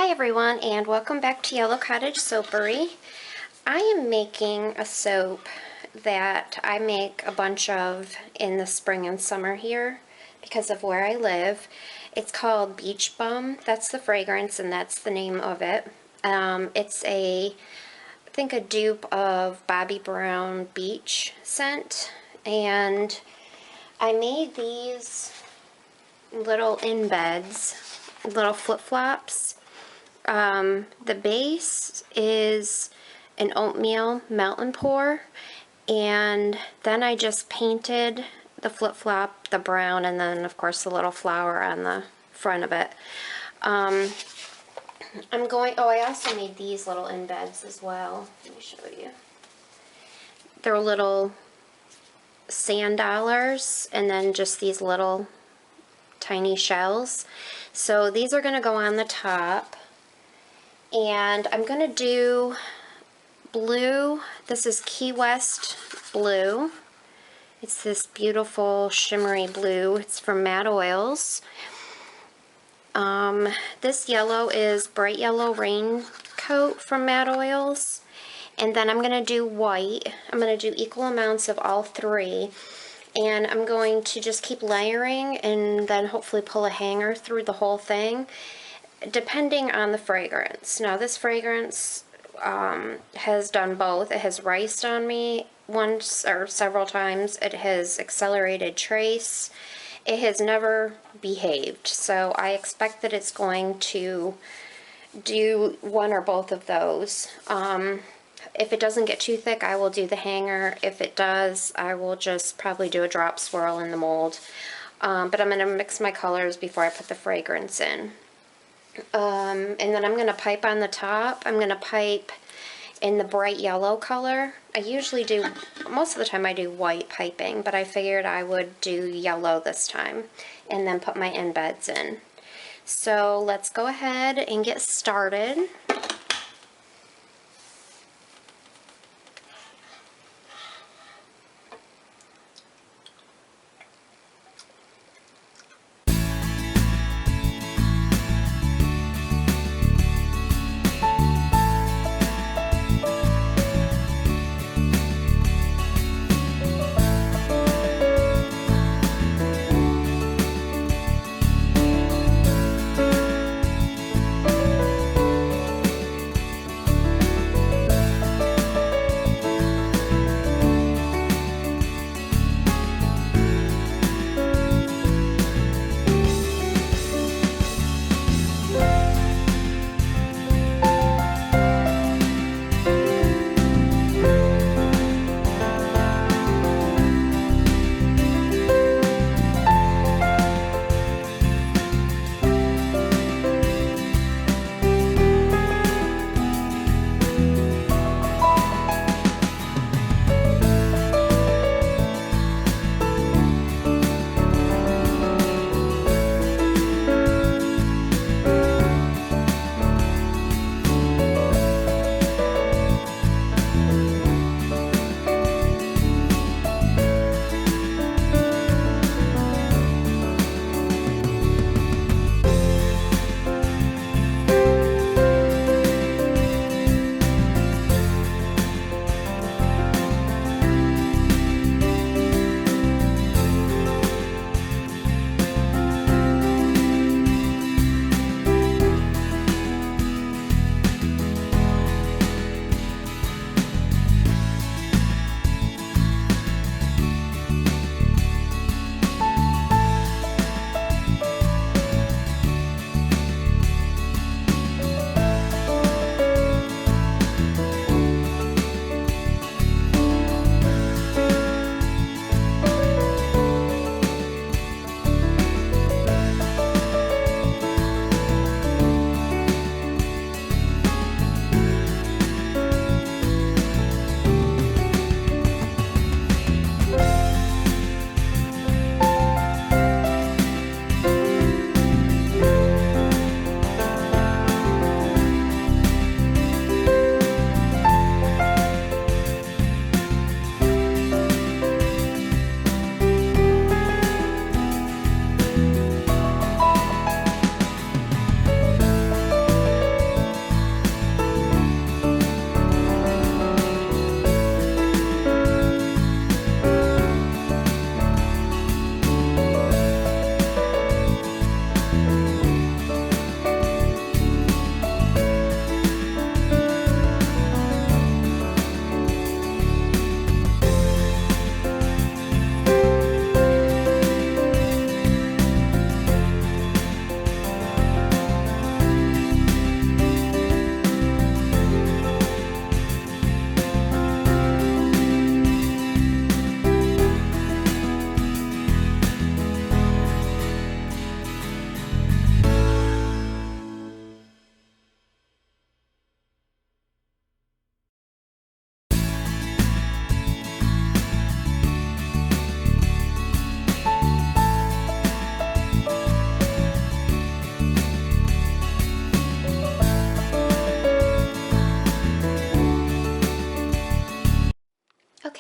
Hi everyone, and welcome back to Yellow Cottage Soapery. I am making a soap that I make a bunch of in the spring and summer here because of where I live. It's called Beach Bum. That's the fragrance and that's the name of it. It's I think a dupe of Bobbi Brown Beach scent, and I made these little embeds, little flip-flops. The base is an oatmeal melt and pour, and then I just painted the flip-flop the brown, and then of course the little flower on the front of it. I also made these little embeds as well. Let me show you. They're little sand dollars, and then just these little tiny shells. So these are going to go on the top. And I'm going to do blue. This is Key West blue. It's this beautiful shimmery blue. It's from Mad Oils. This yellow is Bright Yellow Raincoat from Mad Oils. And then I'm going to do white. I'm going to do equal amounts of all three. And I'm going to just keep layering and then hopefully pull a hanger through the whole thing, depending on the fragrance. Now this fragrance has done both. It has riced on me once or several times. It has accelerated trace. It has never behaved. So I expect that it's going to do one or both of those. If it doesn't get too thick, I will do the hanger. If it does, I will just probably do a drop swirl in the mold. But I'm going to mix my colors before I put the fragrance in. And then I'm going to pipe on the top. I'm going to pipe in the bright yellow color. I usually do, most of the time I do white piping, but I figured I would do yellow this time and then put my embeds in. So let's go ahead and get started.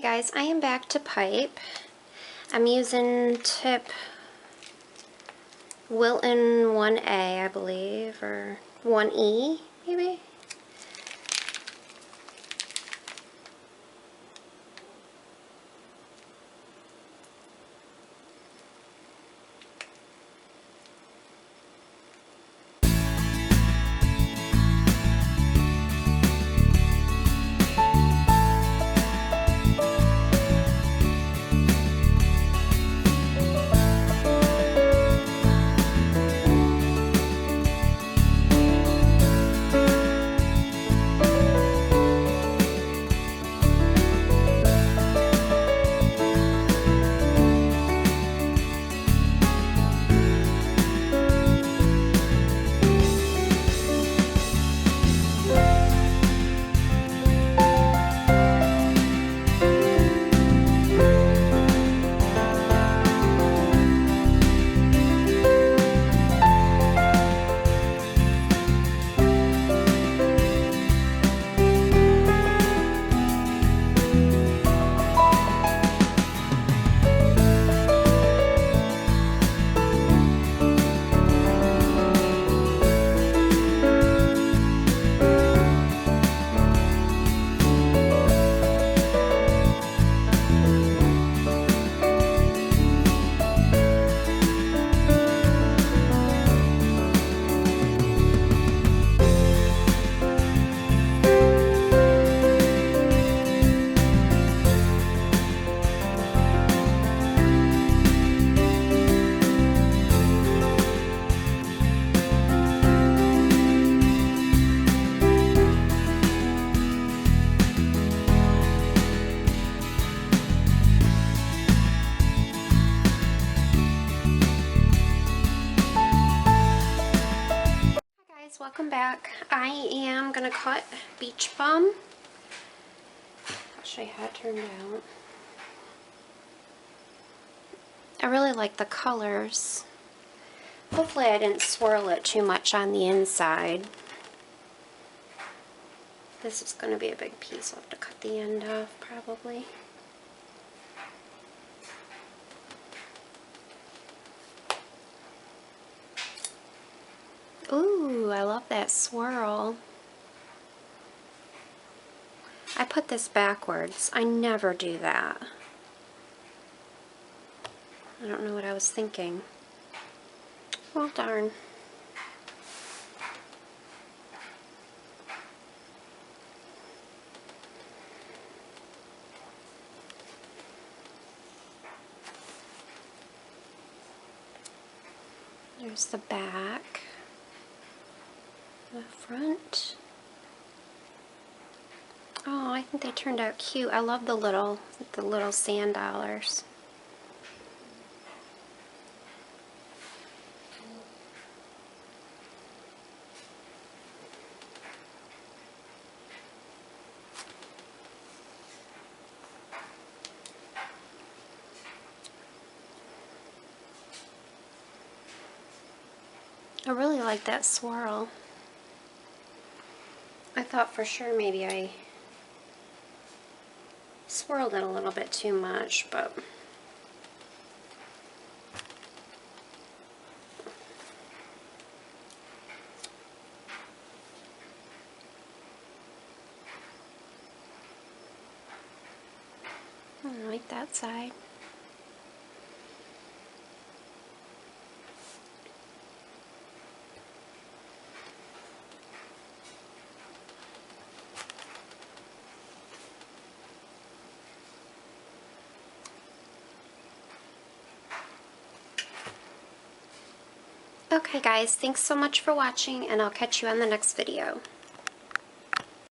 Okay guys, I am back to pipe. I'm using tip Wilton 1A, I believe, or 1E, maybe? Welcome back. I am going to cut Beach Bum. I'll show you how it turned out. I really like the colors. Hopefully I didn't swirl it too much on the inside. This is going to be a big piece. I'll have to cut the end off probably. Ooh, I love that swirl. I put this backwards. I never do that. I don't know what I was thinking. Well, darn. There's the back. The front. Oh, I think they turned out cute. I love the little sand dollars. I really like that swirl. I thought for sure maybe I swirled it a little bit too much, but I like that side. Okay guys, thanks so much for watching, and I'll catch you on the next video.